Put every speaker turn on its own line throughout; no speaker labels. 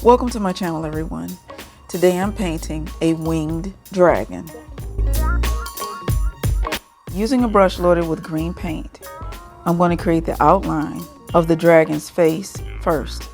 Welcome to my channel, everyone. Today I'm painting a winged dragon. Using a brush loaded with green paint, I'm going to create the outline of the dragon's face first.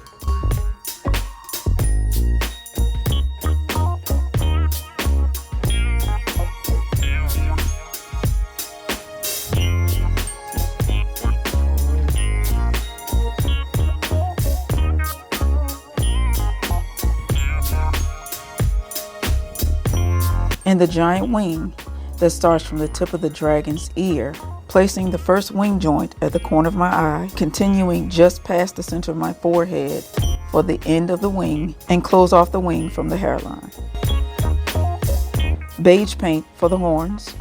And the giant wing that starts from the tip of the dragon's ear, placing the first wing joint at the corner of my eye, continuing just past the center of my forehead for the end of the wing, and close off the wing from the hairline. Beige paint for the horns.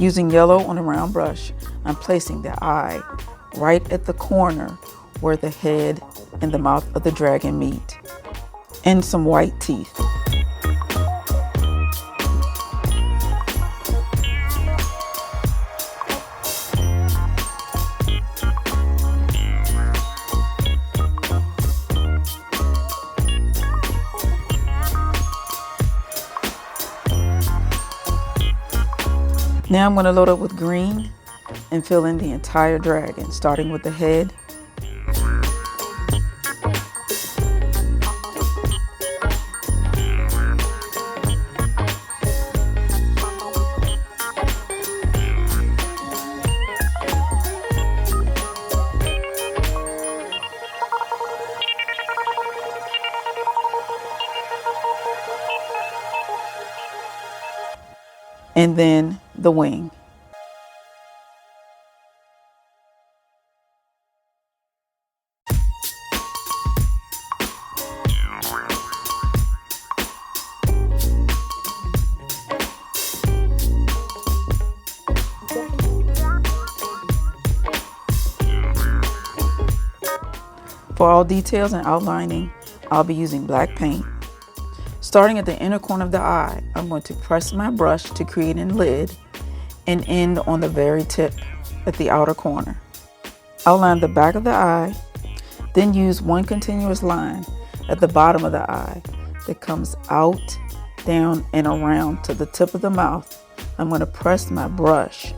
Using yellow on a round brush, I'm placing the eye right at the corner where the head and the mouth of the dragon meet, and some white teeth. Now I'm going to load up with green and fill in the entire dragon, starting with the head. And then the wing. For all details and outlining, I'll be using black paint. Starting at the inner corner of the eye, I'm going to press my brush to create a lid and end on the very tip at the outer corner. Outline the back of the eye, then use one continuous line at the bottom of the eye that comes out, down, and around to the tip of the mouth. I'm going to press my brush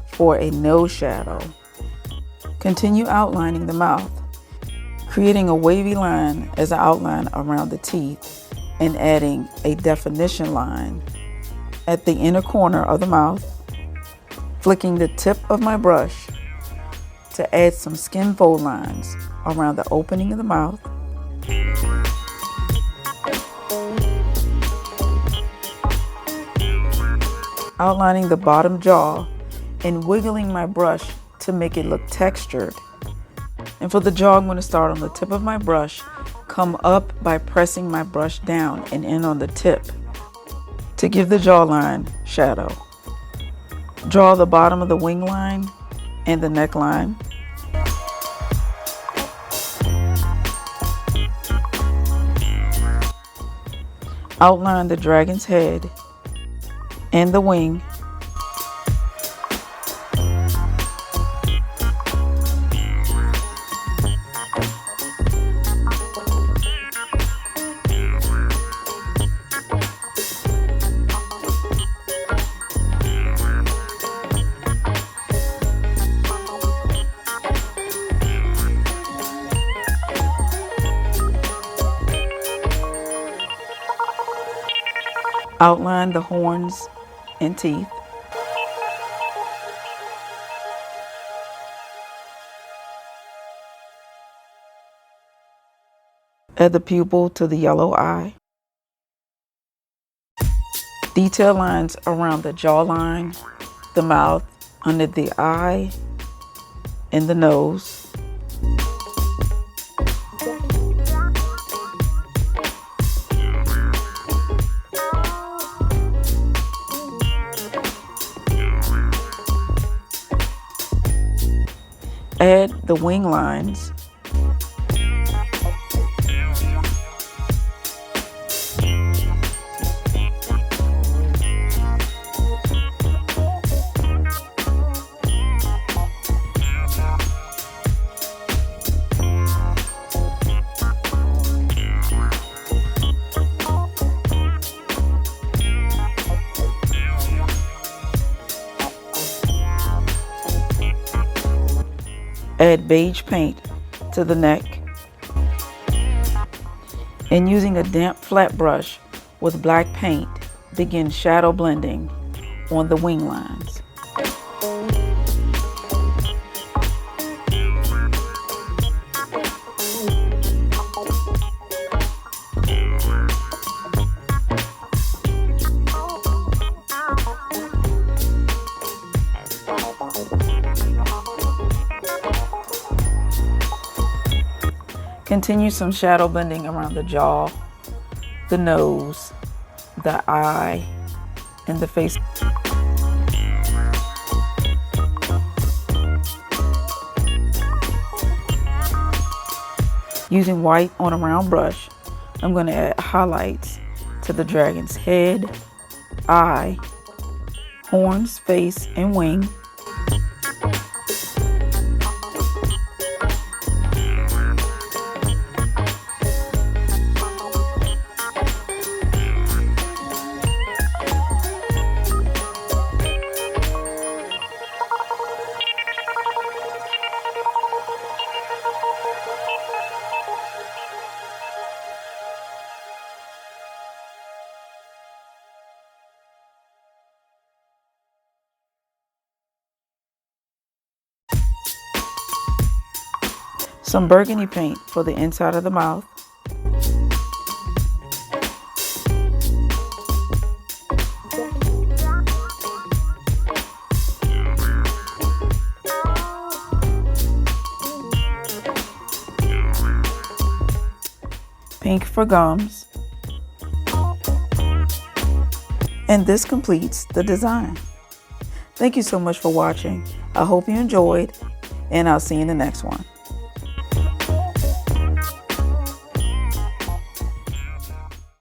for a nose shadow. Continue outlining the mouth, creating a wavy line as an outline around the teeth, and adding a definition line at the inner corner of the mouth, flicking the tip of my brush to add some skin fold lines around the opening of the mouth, outlining the bottom jaw and wiggling my brush to make it look textured. And for the jaw, I'm going to start on the tip of my brush, come up by pressing my brush down and in on the tip to give the jawline shadow. Draw the bottom of the wing line and the neckline. Outline the dragon's head and the wing. Outline the horns and teeth. Add the pupil to the yellow eye. Detail lines around the jawline, the mouth, under the eye, and the nose. Add the wing lines. Add beige paint to the neck. And using a damp flat brush with black paint, begin shadow blending on the wing lines. Continue some shadow blending around the jaw, the nose, the eye, and the face. Using white on a round brush, I'm going to add highlights to the dragon's head, eye, horns, face, and wing. Some burgundy paint for the inside of the mouth. Pink for gums. And this completes the design. Thank you so much for watching. I hope you enjoyed, and I'll see you in the next one.